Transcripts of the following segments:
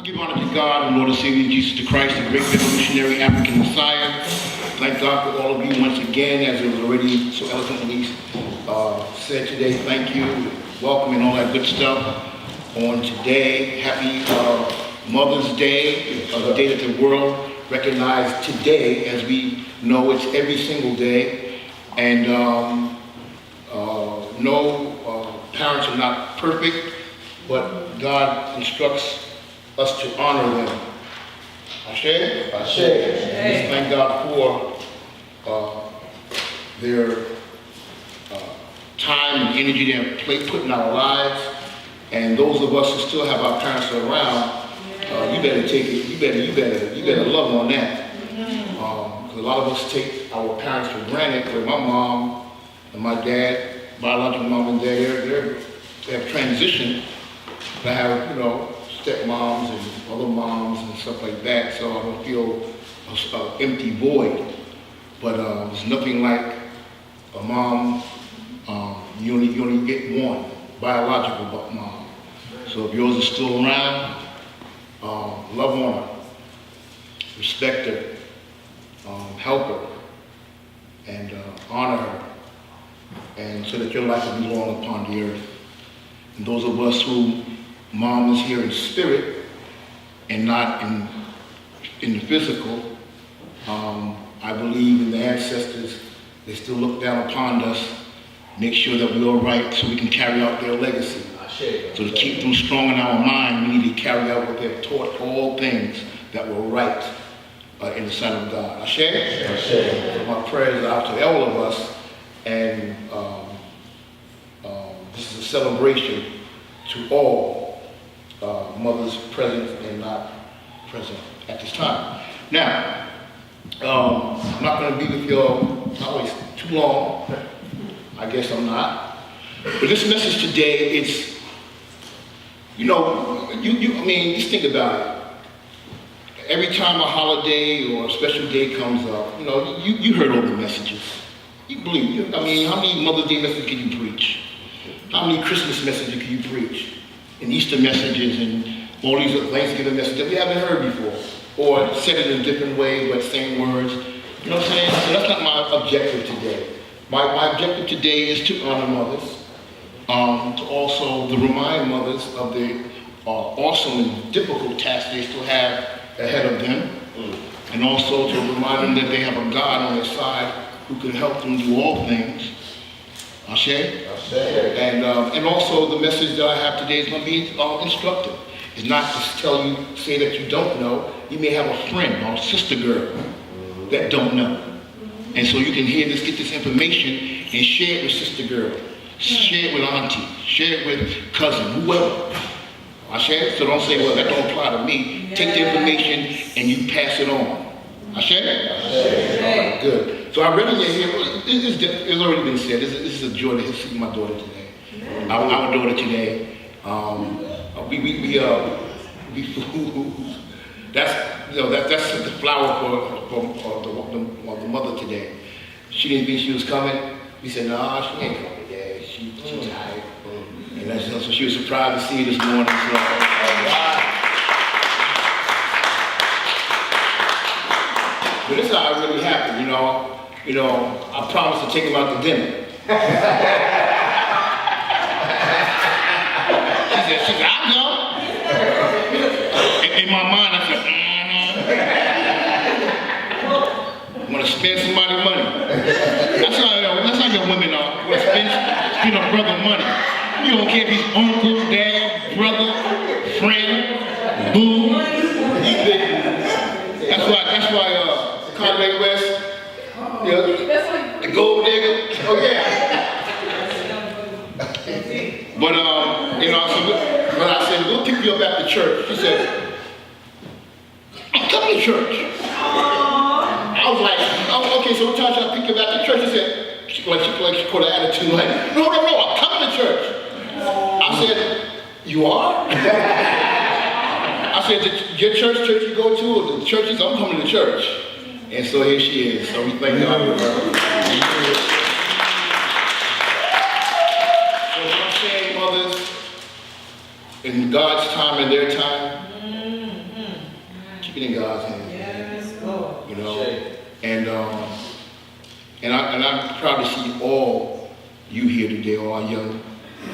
Give honor to God and Lord and Savior Jesus Christ, the great revolutionary African Messiah. Thank God for all of you once again, as it was already so eloquently said today. Thank you, welcome, and all that good stuff on today. Happy Mother's Day, the day that the world recognized today. As we know, it's every single day, and no parents are not perfect, but God instructs us to honor them. Ashe? Ashe. Let's thank God for their time and energy they have put in our lives. And those of us who still have our parents around, you better take it. You better love on that. Because a lot of us take our parents for granted. But my mom and my dad, biological mom and dad, they have transitioned. They have, stepmoms and other moms and stuff like that, so I don't feel an empty void. But there's nothing like a mom. You only get one biological mom. So if yours is still around, love on her, respect her, help her, and honor her, and so that your life will be long upon the earth. And those of us who Mom is here in spirit and not in the physical, I believe in the ancestors. They still look down upon us, make sure that we're all right so we can carry out their legacy. So to keep them strong in our mind, we need to carry out what they've taught, all things that were right in the sight of God. Ashe? Ashe. So my prayers are out to all of us, and this is a celebration to all mothers present and not present at this time. Now, I'm not going to be with you all always too long. I guess I'm not. But this message today is, just think about it. Every time a holiday or a special day comes up, you heard all the messages. You believe. How many Mother's Day messages can you preach? How many Christmas messages can you preach? And Easter messages and all these Thanksgiving messages that we haven't heard before, or said it in a different way but same words. You know what I'm saying? So that's not my objective today. My objective today is to honor mothers, to also to remind mothers of the awesome and difficult task they still have ahead of them, and also to remind them that they have a God on their side who can help them do all things. Ashe? And also the message that I have today is going to be instructive. It's not to say that you don't know. You may have a friend or a sister girl that don't know. And so you can get this information and share it with sister girl, share it with auntie, share it with cousin, whoever. Ashe? So don't say, well, that don't apply to me. Take the information and you pass it on. Ashe? Ashe. Good. So I read in your here, it's already been said, this is a joy to see my daughter today. Our daughter today. That's the flower for the mother today. She didn't think she was coming. We said, no, she ain't coming today. She's tired. And so she was surprised to see you this morning. So, but this is how it really happened, I promised to take him out to dinner. She said, I'll go. In my mind, I said, I'm going to spend somebody's money. That's how your women are. We'll spend a brother money. You don't care if he's uncle, dad, brother, friend, boo. That's why Conway West, the gold digger. Oh yeah. But I said, we'll pick you up at the church. She said, I'm coming to church. I was like, oh, okay, so what time should I pick you up at the church? She caught an attitude like, no, I'm coming to church. I said, you are? I said, your church you go to, or the churches, I'm coming to church. And so here she is. So we thank God for her. So what I'm saying, mothers, in God's time and their time, keep it in God's hands. Yes, Lord. You know, and I'm proud to see all you here today, all our young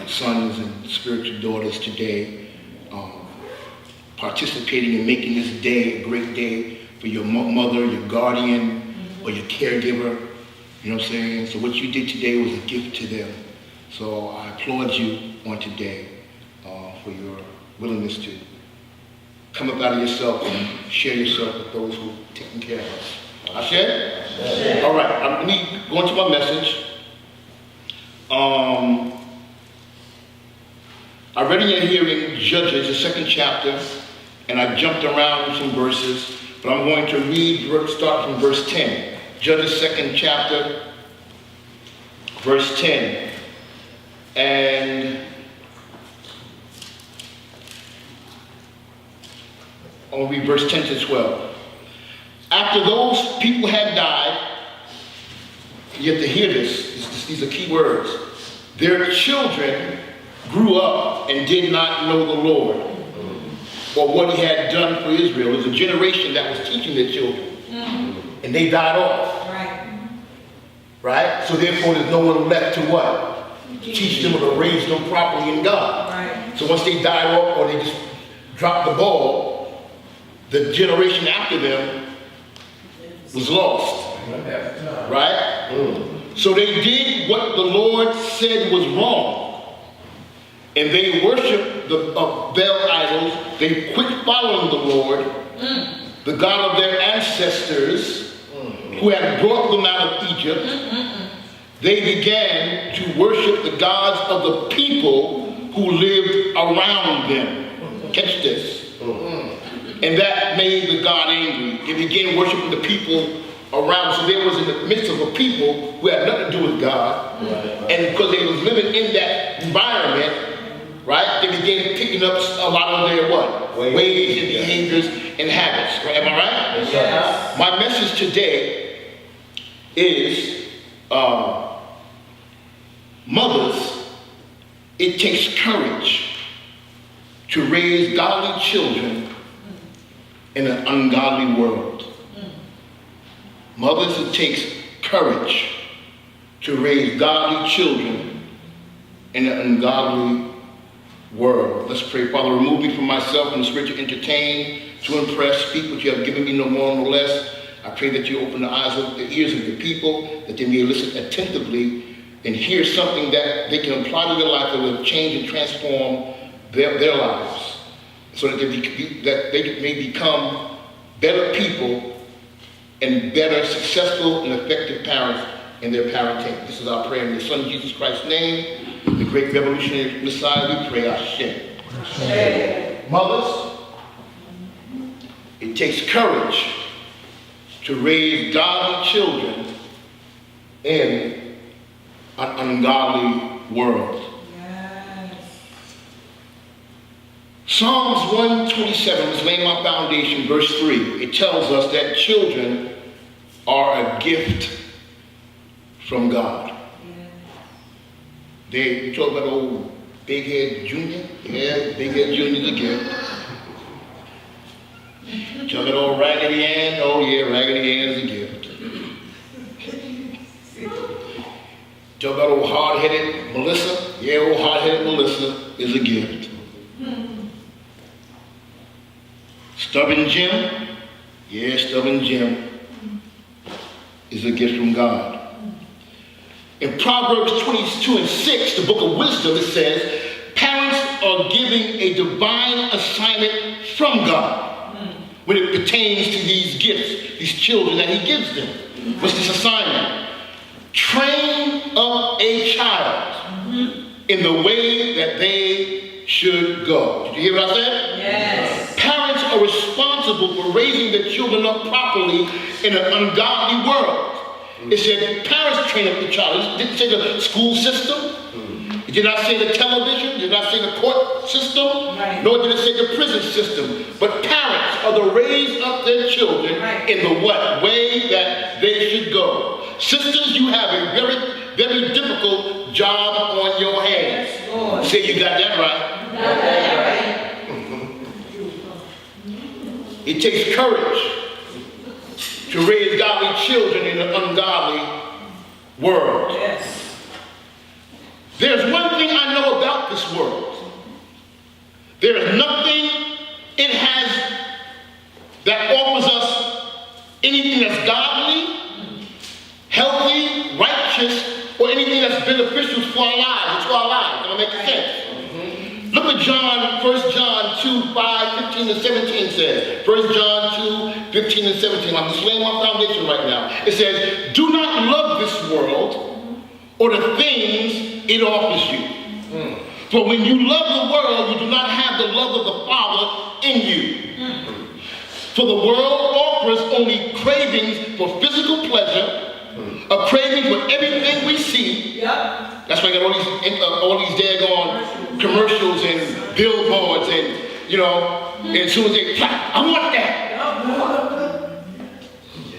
sons and spiritual daughters today, participating in making this day a great day for your mother, your guardian, or your caregiver. You know what I'm saying? So what you did today was a gift to them. So I applaud you on today for your willingness to come up out of yourself and share yourself with those who are taking care of us. I share? Yeah. All right, I'm going to my message. I read in your hearing Judges, the 2nd chapter, and I jumped around some verses, but I'm going to read, start from verse 10. Judges 2nd chapter, verse 10. And I'll read verse 10 to 12. After those people had died, you have to hear this, these are key words. Their children grew up and did not know the Lord or what he had done for Israel. There's a generation that was teaching their children, and they died off. Right? So therefore there's no one left to what? Teach them or to raise them properly in God. Right. So once they died off or they just dropped the ball, the generation after them was lost. Right? So they did what the Lord said was wrong. And they worshiped the Baal idols. They quit following the Lord, the God of their ancestors, who had brought them out of Egypt. They began to worship the gods of the people who lived around them. Catch this. And that made the God angry. They began worshiping the people around. So they was in the midst of a people who had nothing to do with God. And because they was living in that environment, right, they began picking up a lot of their what? Ways and behaviors and habits. Right? Am I right? Yes. My message today is mothers, it takes courage to raise godly children in an ungodly world. Mothers, it takes courage to raise godly children in an ungodly world. Let's pray. Father, remove me from myself and the spirit to entertain, to impress, speak what you have given me, no more, no less. I pray that you open the eyes of the ears of your people, that they may listen attentively and hear something that they can apply to their life that will change and transform their lives, so that they may become better people and better, successful, and effective parents in their parenting. This is our prayer in the Son Jesus Christ's name, the great revolutionary Messiah. We pray, Hashem. Mothers, it takes courage to raise godly children in an ungodly world. Yes. Psalms 127 is laying my foundation, verse 3. It tells us that children are a gift from God. You talk about old Big Head Junior? Yeah, Big Head Junior's a gift. Talk about old Raggedy Ann? Oh yeah, Raggedy Ann is a gift. Talk about old hard-headed Melissa? Yeah, old hard-headed Melissa is a gift. Stubborn Jim? Yeah, stubborn Jim is a gift from God. In Proverbs 22:6, the book of wisdom, it says, parents are giving a divine assignment from God when it pertains to these gifts, these children that he gives them. What's this assignment? Train up a child in the way that they should go. Did you hear what I said? Yes. Parents are responsible for raising their children up properly in an ungodly world. It said parents train up the child. It didn't say the school system. It did not say the television. It did not say the court system. Right. Nor did it say the prison system. But parents are to raise up their children in the what? Way that they should go. Sisters, you have a very, very difficult job on your hands. Yes, say you got that right. You got that right. It takes courage to raise godly children in an ungodly world. Yes. There's one thing I know about this world. There is nothing it has that offers us anything that's godly, healthy, righteous, or anything that's beneficial for our lives, to our lives. Does that make sense? Look at John, 1 John 2, 5, 15 and 17 says. 1 John 2, 15 and 17. I'm just laying my foundation right now. It says, do not love this world or the things it offers you. For when you love the world, you do not have the love of the Father in you. For the world offers only cravings for physical pleasure, a craving for everything we see. Yep. That's why I got all these daggone commercials and billboards and, you know, and as soon as they clap, I want that.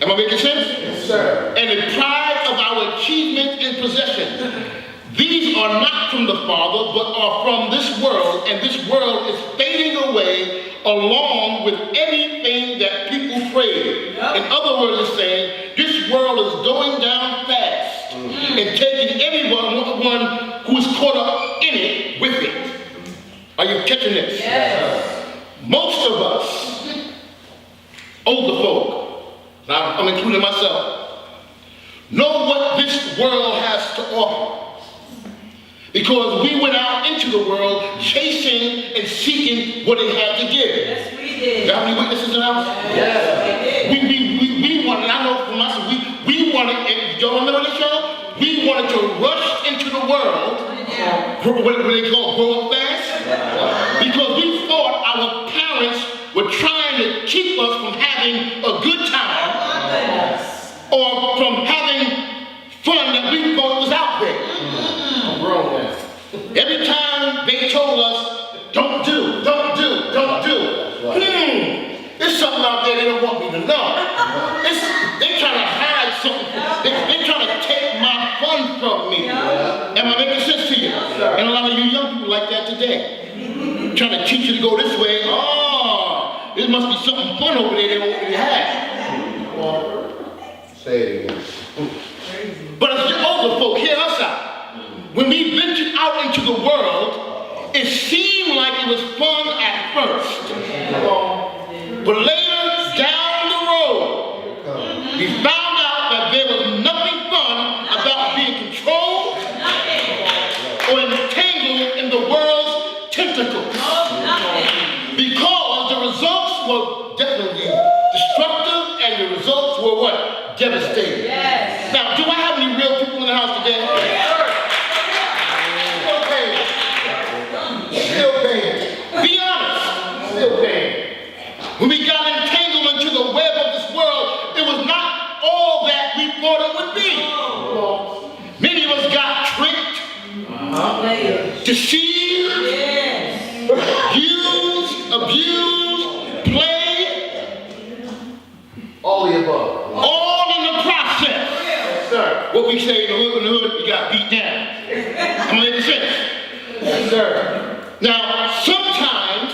Am I making sense? Yes, sir. And the pride of our achievements and possessions. These are not from the Father, but are from this world, and this world is fading away along with anything that people crave. Yep. In other words, it's saying, this world is going down fast and taking anyone who is caught up in it with it. Are you catching this? Yes. Most of us, older folk, I'm including myself, know what this world has to offer. Because we went out into the world chasing and seeking what it had to give. Yes, we did. Got any witnesses in the house? Yes, we did. We wanted, I know for myself, we wanted, and y'all remember this, y'all? We wanted to rush into the world, what they call grow up fast, because we thought our parents were trying to keep us from having a good time, or from having fun that we thought was out there. Every time they told us, don't do. There's something out there they don't want me to know. They're trying to hide something. They're trying to take my fun from me. Am I making sense to you? And a lot of you young people like that today. Trying to teach you to go this way. Oh, there must be something fun over there they don't want me to have. Say it again. But as the older folk, hear us out. When we ventured out into the world, it seemed like it was fun at first. But later, down the road, we found out that there was nothing fun about being controlled or entangled in the world's tentacles. Because the results were definitely destructive and the results were what? Devastating. Yes. Now, do I have any real people in the house today? Still paying. Be honest. Still paying. When we got entangled into the web of this world, it was not all that we thought it would be. Many of us got tricked, deceived, used, abused, played. All the above. All in the process. Yes, sir. What we say in the hood, we got beat down. I'm making sense. Yes, sir. Now, sometimes,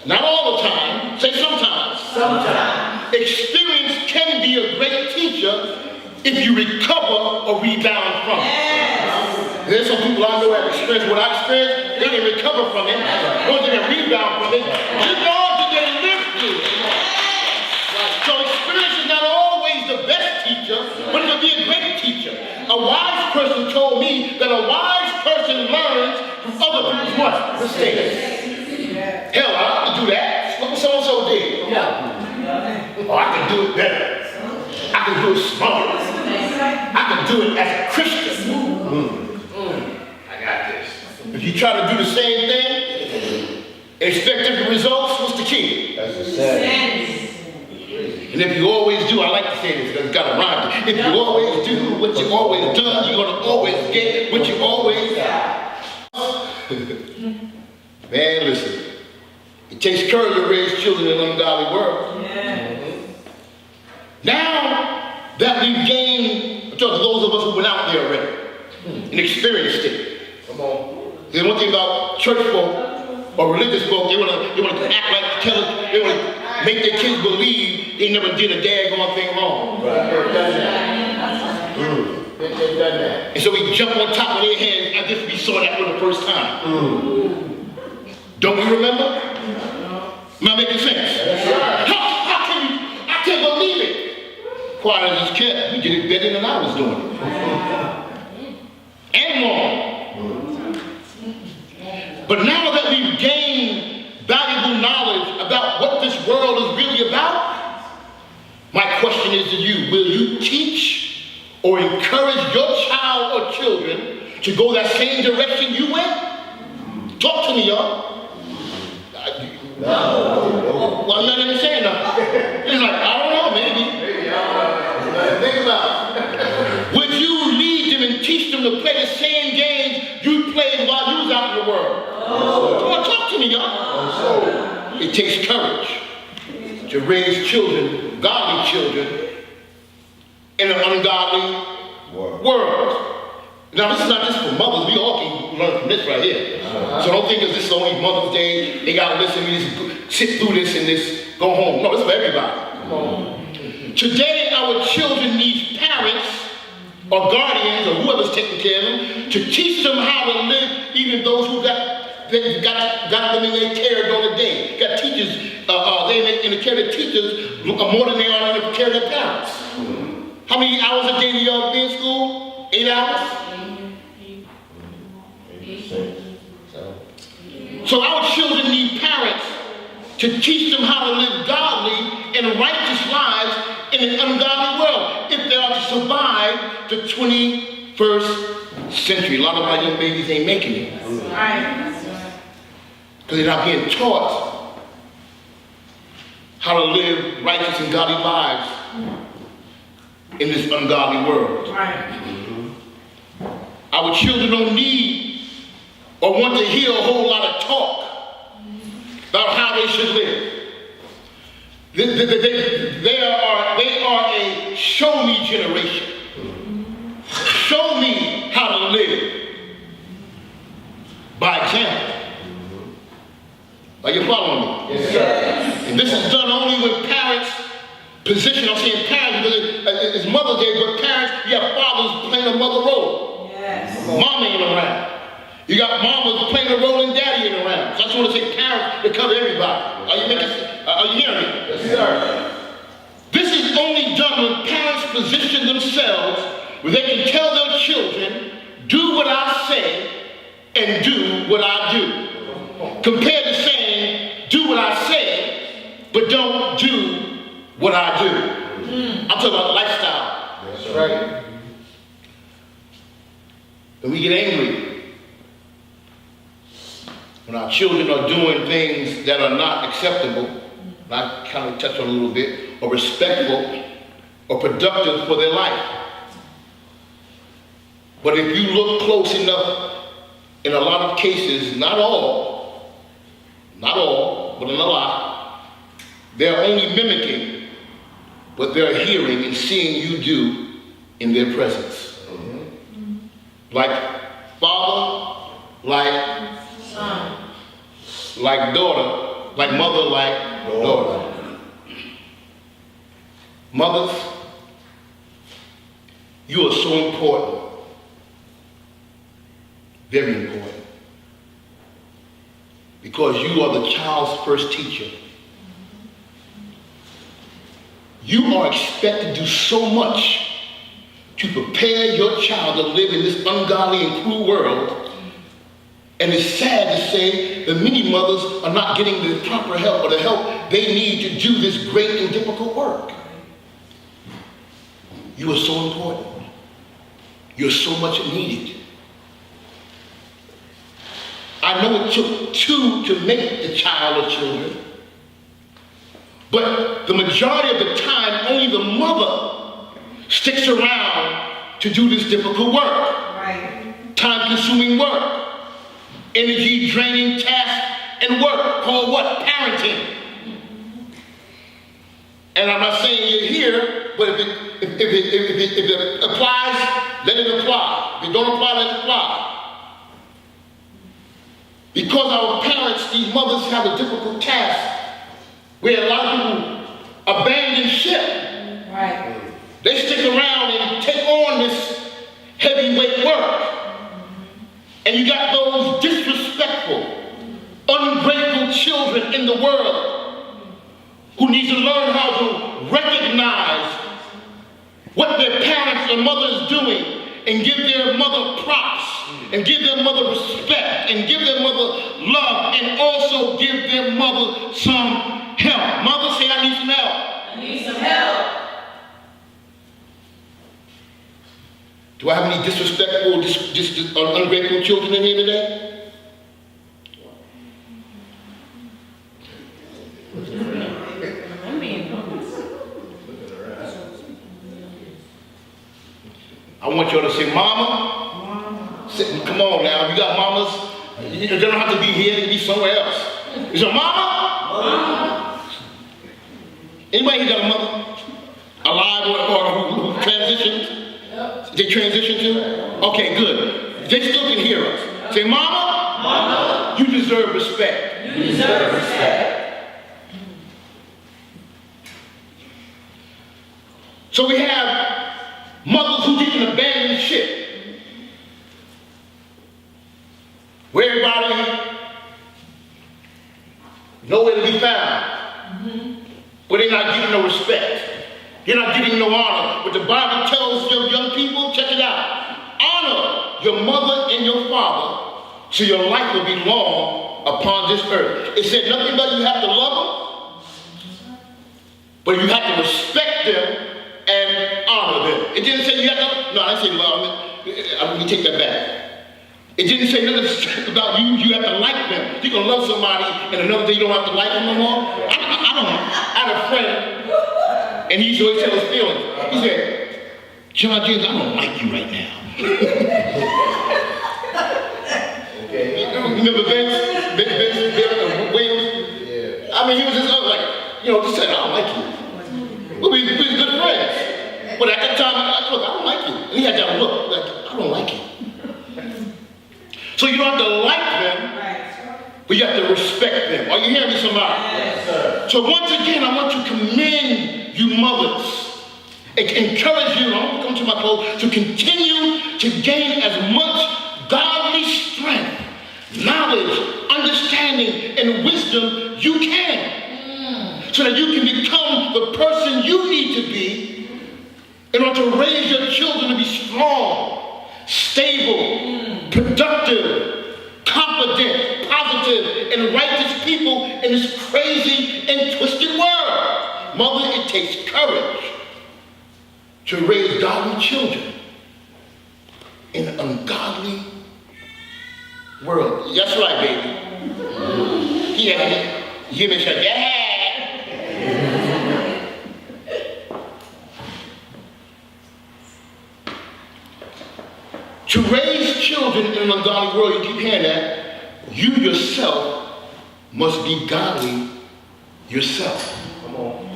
not all the time, say sometimes. Sometimes. Experience can be a great teacher if you recover or rebound from it. Yes. There's some people I know have experienced what I experienced. They didn't recover from it. Or they didn't rebound from it. You know that they lived through it. So experience is not always the best teacher, but it can be a great teacher. A wise person told me that a wise person learns from other people's what? Mistakes. Hell, I can do that. Look what so-and-so did. Oh, I can do it better. I can do it smarter. I can do it as a Christian. I got this. If you try to do the same thing, expect different results, what's the key? That's the same. And if you always do, I like to say this because it's got a rhyme. If you always do what you always done, you're going to always get what you always got. Man, listen. It takes courage to raise children in an ungodly world. Now that we've gained, those of us who went out there already and experienced it. Come on. There's one thing about church folk, or religious folk, they want to act like, they want to make their kids believe they never did a daggone thing wrong. Right. They've done that. They've done that. And so we jump on top of their heads as if we saw that for the first time. Don't we remember? Am I making sense? Yes, sir. How can you? I can't believe it. Quiet as this kid, we did it better than I was doing it. And more. But now that we've gained valuable knowledge about what this world is really about, my question is to you, will you teach or encourage your child or children to go that same direction you went? Talk to me, y'all. No. Well, you ain't saying nothing. He's like, I don't know, maybe. Maybe, I don't know. Think about it. Would you lead them and teach them to play the same games you played while you was out in the world? Come on, talk to me, y'all. It takes courage to raise children, godly children, in an ungodly world. Now, this is not just for mothers. We all can learn from this right here. So don't think that this is only Mother's Day. They got to listen to me, just sit through this and this, go home. No, this is for everybody. Today, our children need parents or guardians or whoever's taking care of them to teach them how to live, even those who got them in their care during the day. Got teachers, they in the care of the teachers more than they are in the care of their parents. How many hours a day do y'all be in school? 8 hours? So our children need parents to teach them how to live godly and righteous lives in an ungodly world if they are to survive the 21st century. A lot of our young babies ain't making it. Because they're not being taught how to live righteous and godly lives in this ungodly world. Our children don't need or want to hear a whole lot of talk about how they should live. They are a show me generation. Show me how to live by example. Are you following me? Yes, sir. And this is done only when parents position, I'm saying parents because it's Mother's Day, but parents, you have fathers playing a mother role. Mama ain't around. You got mamas playing the role and daddy ain't around. So I just want to say parents to cover everybody. Are you hearing me? Yes, sir. This is only done when parents position themselves where they can tell their children, do what I say and do what I do. Compared to saying, do what I say, but don't do what I do. I'm talking about lifestyle. That's right. And we get angry when our children are doing things that are not acceptable, I kind of touched on a little bit, or respectful, or productive for their life. But if you look close enough, in a lot of cases, not all, but in a lot, they're only mimicking what they're hearing and seeing you do in their presence. Like father, like son, like daughter, like mother, like daughter. Mothers, you are so important. Very important. Because you are the child's first teacher. You are expected to do so much to prepare your child to live in this ungodly and cruel world. And it's sad to say that many mothers are not getting the proper help or the help they need to do this great and difficult work. You are so important. You're so much needed. I know it took two to make the child or children, but the majority of the time, only the mother sticks around to do this difficult work. Time-consuming work. Energy-draining task and work called what? Parenting. And I'm not saying you're here, but if it applies, let it apply. If it don't apply, let it apply. Because our parents, these mothers, have a difficult task where a lot of people abandon ship. Right. They stick around and take on this heavyweight work. And you got those disrespectful, ungrateful children in the world who need to learn how to recognize what their parents and mothers are doing and give their mother props and give their mother respect and give their mother love and also give their mother some help. Mother, say, I need some help. I need some help. Do I have any disrespectful, ungrateful children in here today? I want y'all to say, Mama. Come on now, you got mamas. They don't have to be here, they can be somewhere else. You say, Mama? Mama. Anybody here got a mother? Alive or who transitioned? They transitioned to? Okay, good. They still can hear us. Say, Mama? Mama. You deserve respect. You deserve respect. So we have mothers who didn't abandon ship. Where everybody nowhere to be found. But they're not getting no respect. They're not getting no honor. But the Bible tells your young people, check it out. Honor your mother and your father so your life will be long upon this earth. It said nothing but you have to love them, but you have to respect them and honor them. It didn't say you have to, no, I didn't say love them. Let me take that back. It didn't say nothing about you have to like them. You can love somebody and another day you don't have to like them no more. I had a friend, and he used to always tell his feelings. He said, John James, I don't like you right now. Okay. Remember Vince Williams? Yeah. I mean, he was just like, just said, I don't like you. Well, we was good friends. But at that time, I look, I don't like you. And he had that look, like, I don't like you. So you don't have to like them, but you have to respect them. Are you hearing me, somebody? Yes, sir. So once again, I want to commend you mothers. Encourage you, I'm going to come to my close, to continue to gain as much godly strength, knowledge, understanding, and wisdom you can. So that you can become the person you need to be in order to raise your children to be strong, stable, productive, competent, positive, and righteous people in this crazy and twisted world. Mother, it takes courage to raise godly children in an ungodly world. That's right, baby. Yeah, you may say, yeah. To raise children in an ungodly world, you keep hearing that, you yourself must be godly yourself. Come on.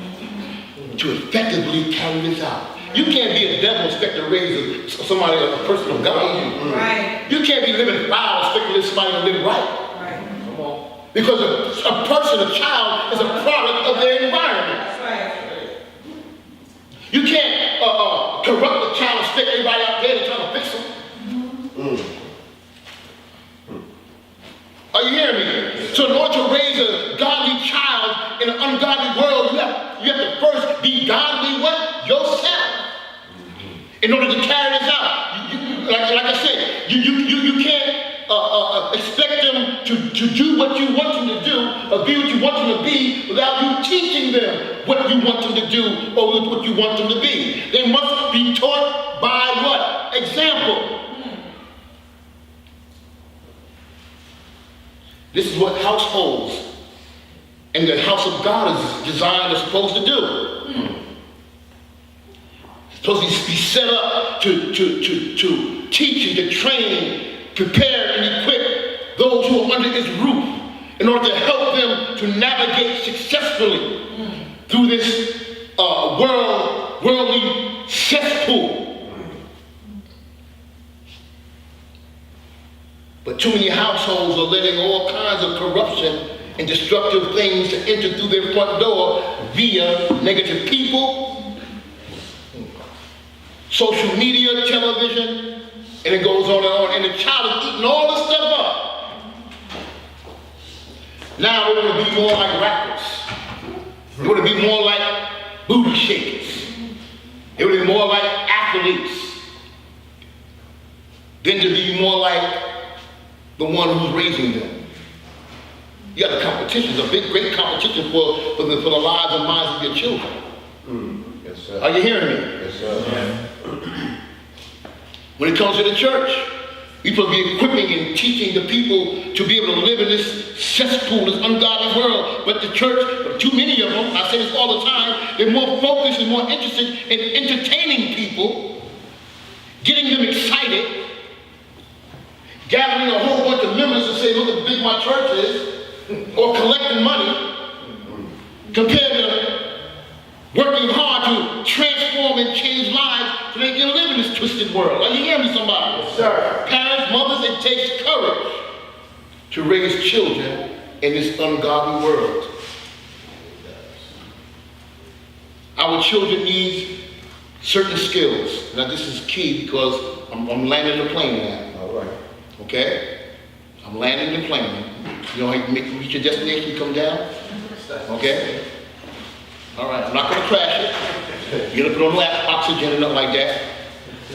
To effectively carry this out. You can't be a devil expect to raise somebody, a person of God. Right. You can't be living foul expecting to somebody to live right. Right. Come on. Because a person, a child, is a product of their environment. That's right. You can't corrupt the child and stick everybody out there to try to fix them. Are you hearing me? So in order to raise a godly child in an ungodly world, you have to first be godly what? Yourself. In order to carry this out. Like I said, you can't expect them to do what you want them to do or be what you want them to be without you teaching them what you want them to do or what you want them to be. They must be taught by what? Example. This is what households and the house of God is designed or supposed to do. It's supposed to be set up to teach and to train, prepare and equip those who are under its roof in order to help them to navigate successfully through this worldly cesspool. But too many households are letting all kinds of corruption and destructive things to enter through their front door via negative people, social media, television, and it goes on and on. And the child is eating all this stuff up. Now they want to be more like rappers. They want to be more like booty shakers. They want to be more like athletes than to be more like the one who's raising them. You got a competition, it's a big, great competition for the lives and minds of your children. Yes, sir. Are you hearing me? Yes, sir. When it comes to the church, we supposed to be equipping and teaching the people to be able to live in this cesspool, this ungodly world. But the church, too many of them, I say this all the time, they're more focused and more interested in entertaining people, getting them excited, gathering a whole bunch of members to say, look how big my church is, or collecting money, compared to working hard to transform and change lives so they can live in this twisted world. Are you hearing me, somebody? Yes, sir. Parents, mothers, it takes courage to raise children in this ungodly world. Our children need certain skills. Now this is key because I'm landing the plane now. All right. Okay? I'm landing the plane. You know how you reach your destination, you come down? Okay? All right, I'm not going to crash it. You're going to put on the oxygen and nothing like that.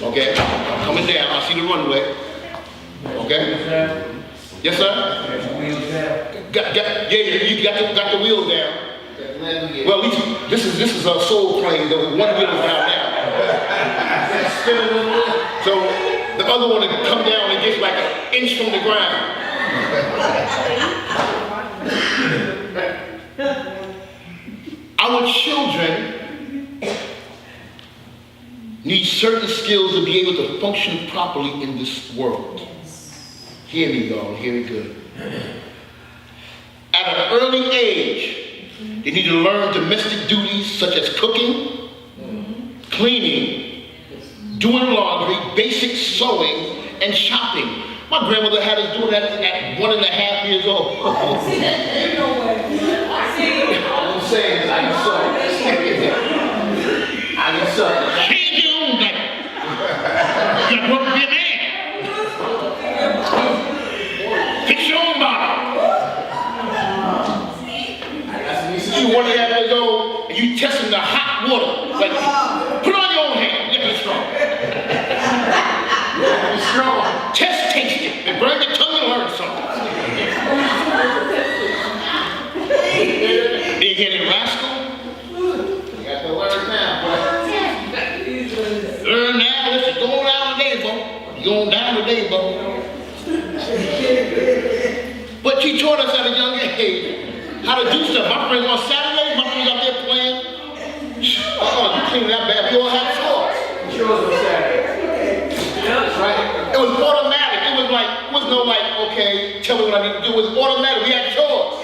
Okay? I'm coming down. I see the runway. Okay? Yes, sir? You got the wheels down. Well, at least this is a soul plane. The one wheel is down now. So the other one will come down and gets like an inch from the ground. Our children need certain skills to be able to function properly in this world. Hear me, y'all. Hear me good. At an early age, they need to learn domestic duties such as cooking, cleaning, doing laundry, basic sewing, and shopping. My grandmother had us doing that at 1.5 years old. I'm saying I can sew. I can sew. Change your own diaper. You got to work to be a man. Fix your own bottle. You 1.5 years old and you testing the hot water. Like, put on your own hand. You got to be strong. You got to be strong. Taste it. And burn your tongue and learn something. Big headed rascal. You got to learn now, boy. Learn now. Listen, you're going down today, boy. You're going down today, boy. But she taught us at a young age how to do stuff. My friends on Saturdays, my friends out there playing. You clean that bad. We all have chores. Chores on Saturday. Right? It was automatic. It was no okay, tell me what I need to do. It was automatic. We had chores.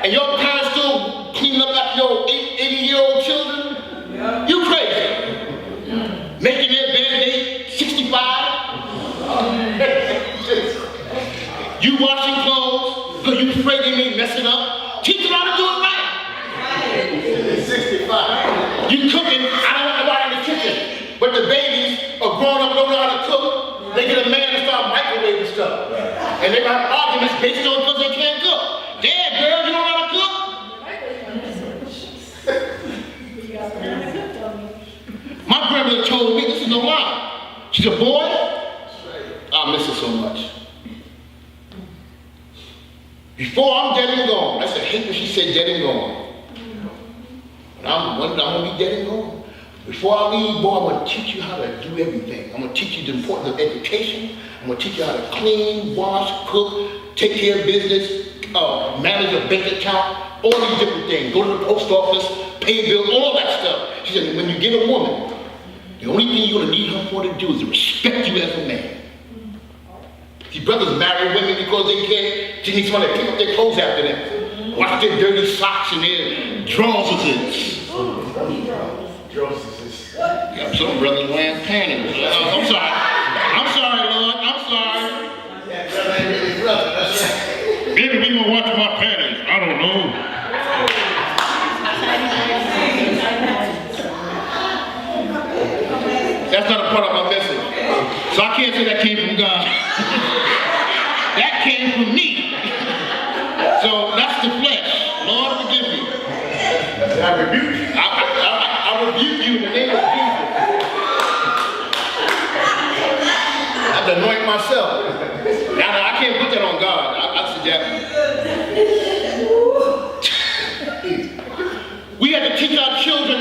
And your parents still cleaning up after your 80-year-old children? Yeah. You crazy. Making their bed, they 65. You washing clothes because you afraid they may mess it up. Teach them how to do it right. 65. You cooking, I don't want nobody in the kitchen. But the babies are grown up, don't know how to cook. They get a man and start microwaving stuff. And they got arguments based on because they can't cook. Dad, girl, you don't know how to cook? My grandmother told me, this is no lie. She said, boy, I miss her so much. Before I'm dead and gone, that's a hate when she said dead and gone. But I'm going to be dead and gone. Before I leave, boy, I'm going to teach you how to do everything. I'm going to teach you the importance of education. I'm going to teach you how to clean, wash, cook, take care of business, manage a bank account, all these different things. Go to the post office, pay bills, all that stuff. She said, when you get a woman, the only thing you're going to need her for to do is to respect you as a man. See, brothers marry women because they need somebody to pick up their clothes after them. Wash their dirty socks and their drawers. Yeah, some brothers wearing panties. I'm sorry. I'm sorry, Lord. I'm sorry. Baby, we gonna watch my panties. I don't know. That's not a part of my message. So I can't say that came from God. That came from me. So that's the flesh. Lord, forgive me. I rebuke you. I rebuke you in the name of Jesus. I have to anoint myself. Now, I can't put that on God. I suggest. We have to teach our children,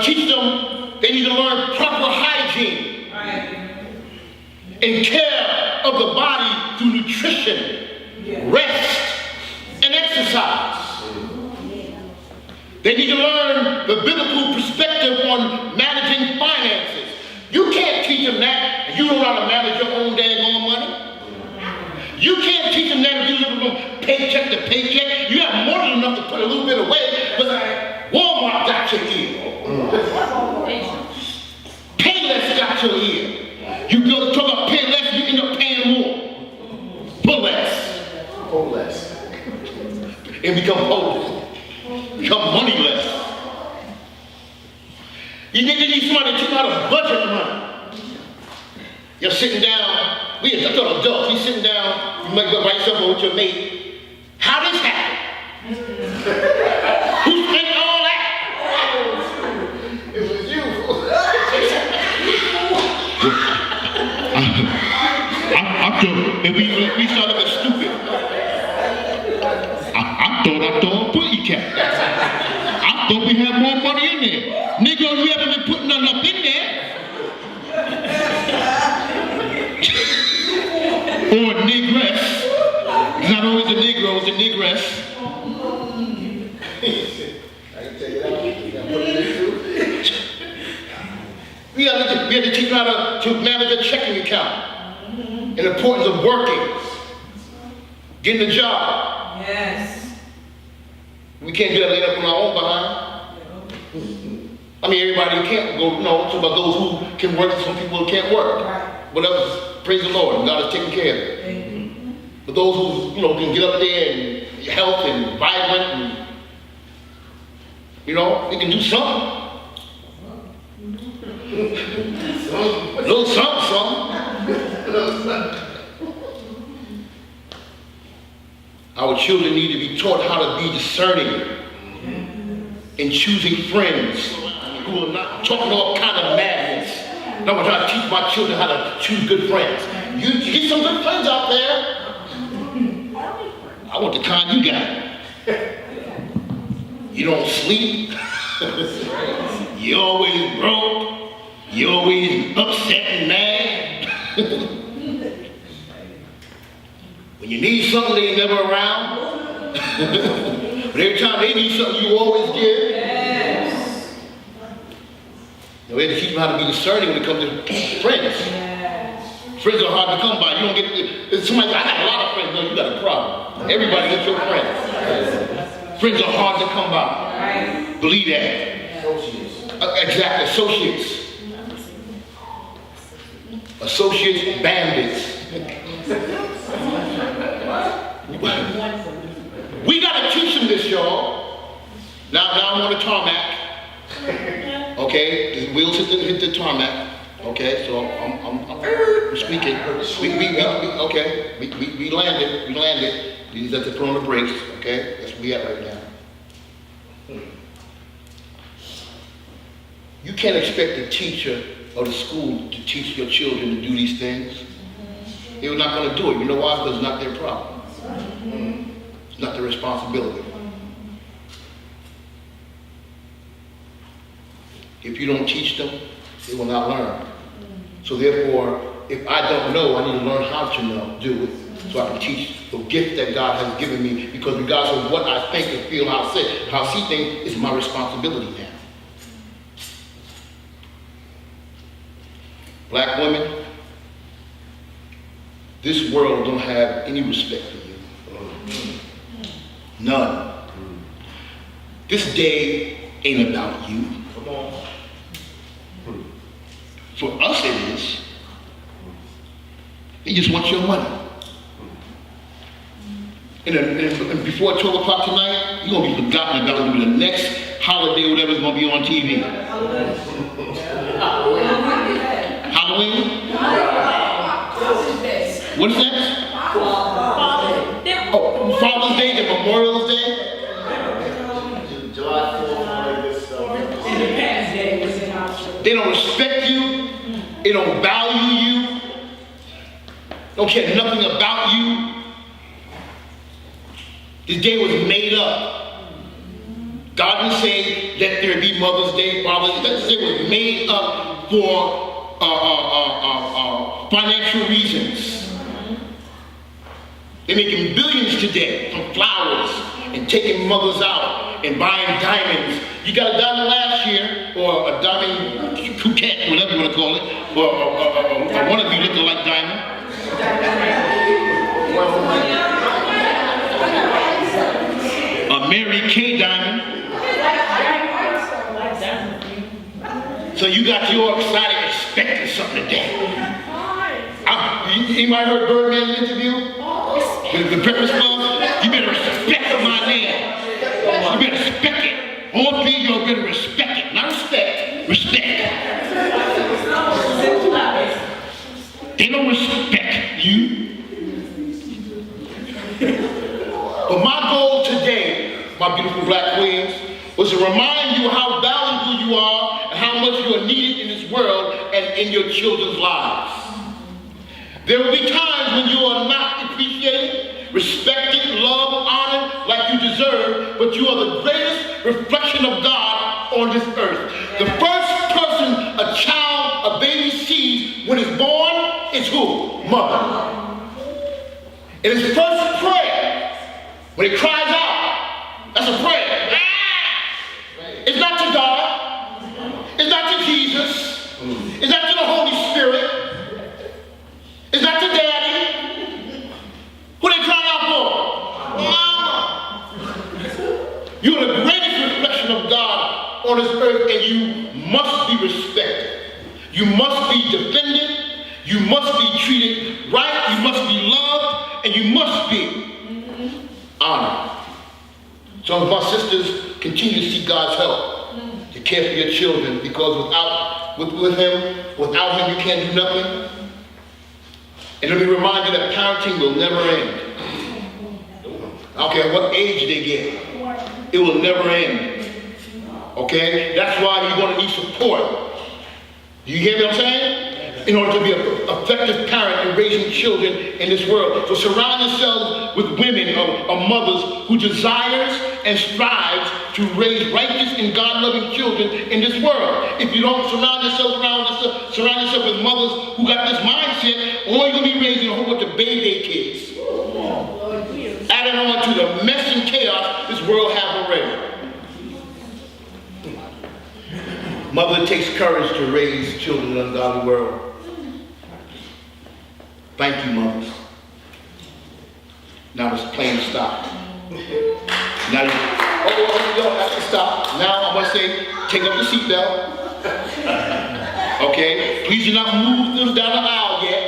teach them, they need to learn proper hygiene and care of the body through nutrition, rest, and exercise. They need to learn the biblical perspective on managing finances. You can't teach them that if you don't know how to manage your own daggone money. You can't teach them that if you live from paycheck to paycheck. You have more than enough to put a little bit away, but Walmart got your ear. Payless got your ear. You go to talk about pay less, you end up paying more. Pull less. Oh, less. And become poor. Become moneyless. You need somebody to teach you how to budget money. You're sitting down, I thought adults, you're sitting down, you might go write something with your mate. How this happen? Who spent all that? It was you. I thought, and we started looking stupid. I thought I threw a booty cap. I thought we had more money in there. Negroes, we haven't been putting nothing up in there. Or a negress. It's not always a negro, it's a negress. I can take it out. You gotta put it in too. We have to teach them how to manage a checking account. And the importance of working. Getting a job. Yes. We can't do that later up on our own behind. I mean, everybody can't go, it's about those who can work, some people who can't work. Whatever, praise the Lord, God is taking care of it. But those who, can get up there and health and vibrant and, they can do something. A little something. Our children need to be taught how to be discerning in choosing friends who will not talk all kind of madness. I'm trying to teach my children how to choose good friends. You get some good friends out there. I want the kind you got. You don't sleep. You're always broke. You're always upset and mad. When you need something, they ain't never around. But every time they need something, you always give. Yes. We have to teach them how to be discerning when it comes to friends. Yes. Friends are hard to come by. You don't get somebody. I got a lot of friends. No, you got a problem. Everybody gets your friends. Friends are hard to come by. Right. Believe that. Associates. Exactly, associates, bandits. We got to teach them this, y'all. Now I'm on the tarmac. Okay, the wheels hit the tarmac. Okay, so I'm squeaking. We landed. We just have to put on the brakes. Okay, that's where we at right now. You can't expect the teacher or the school to teach your children to do these things. They're not going to do it. You know why? Because it's not their problem. It's not their responsibility. If you don't teach them, they will not learn. So therefore, if I don't know, I need to learn how to do it, so I can teach the gift that God has given me, because regardless of what I think and feel, how I see things, it's my responsibility now. Black women, this world don't have any respect for you. None. This day ain't about you. Come on. For us it is. They just want your money. and before 12 o'clock tonight, you're going to be forgotten about. It's going to be the next holiday, whatever's going to be on TV. Halloween? What is that? Oh, Father's Day and Memorial Day? July 4th, like this stuff. They don't respect you. They don't value you. Don't care nothing about you. This day was made up. God didn't say, let there be Mother's Day, Father's Day. This day was made up for financial reasons. They're making billions today from flowers and taking mothers out and buying diamonds. You got a diamond last year, or a diamond coquette, whatever you want to call it, or one of you looking like diamond. A Mary Kay diamond. So you got your excited expecting something today. Anybody heard Birdman in the interview? The Breakfast Club? You better respect my name. You better respect it. All three of you better respect it. Not respect, respect. They don't respect you. But my goal today, my beautiful black queens, was to remind you how valuable you are and how much you are needed in this world and in your children's lives. There will be times when you are not appreciated, respected, loved, honored like you deserve, but you are the greatest reflection of God on this earth. The first person a child, a baby sees when it's born is who? Mother. And his first prayer, when it cries out, that's a prayer. It's not to God. It's not to Jesus. It's not to the Holy Spirit. It's not to Daddy. Who they crying out for? Mama. You're the greatest reflection of God on this earth, and you must be respected. You must be defended. You must be treated right. You must be loved, and you must be honored. Some of our sisters continue to seek God's help to care for your children, because without him, you can't do nothing. And let me remind you that parenting will never end. I don't care what age they get. It will never end. Okay? That's why you're going to need support. Do you hear me what I'm saying? In order to be an effective parent in raising children in this world. So surround yourselves with women or mothers who desires and strives to raise righteous and God-loving children in this world. If you don't surround yourself with mothers who got this mindset, all you're going to be raising a whole bunch of baby kids. Adding on to the mess and chaos this world has already. Mother, it takes courage to raise children in an ungodly world. Thank you, mothers. Now it's plain stop. Now, that's the stop. Now I'm going to say, take up the seatbelt. Okay? Please do not move them down the aisle yet.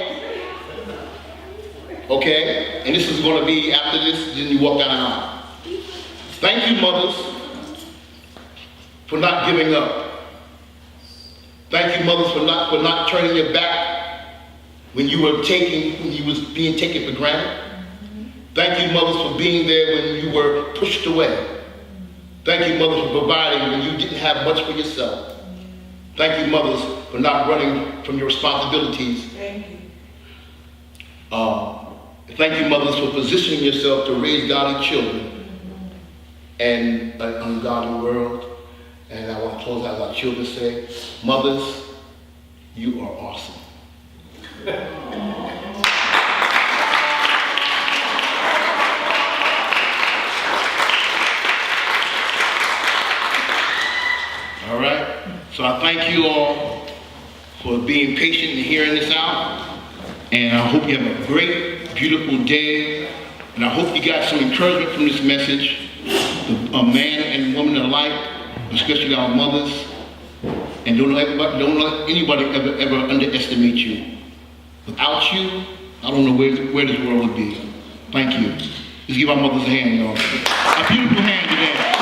Okay? And this is going to be after this, then you walk down the aisle. Thank you, mothers, for not giving up. Thank you, mothers, for not turning your back when you was being taken for granted. Thank you, mothers, for being there when you were pushed away. Thank you, mothers, for providing when you didn't have much for yourself. Thank you, mothers, for not running from your responsibilities. Thank you. Thank you, mothers, for positioning yourself to raise godly children in an ungodly world. And I want to close out as our children say, mothers, you are awesome. All right. So I thank you all for being patient and hearing this out. And I hope you have a great, beautiful day. And I hope you got some encouragement from this message. A man and woman alike, especially our mothers. And don't let anybody ever underestimate you. Without you, I don't know where this world would be. Thank you. Let's give our mothers a hand, y'all. A beautiful hand today.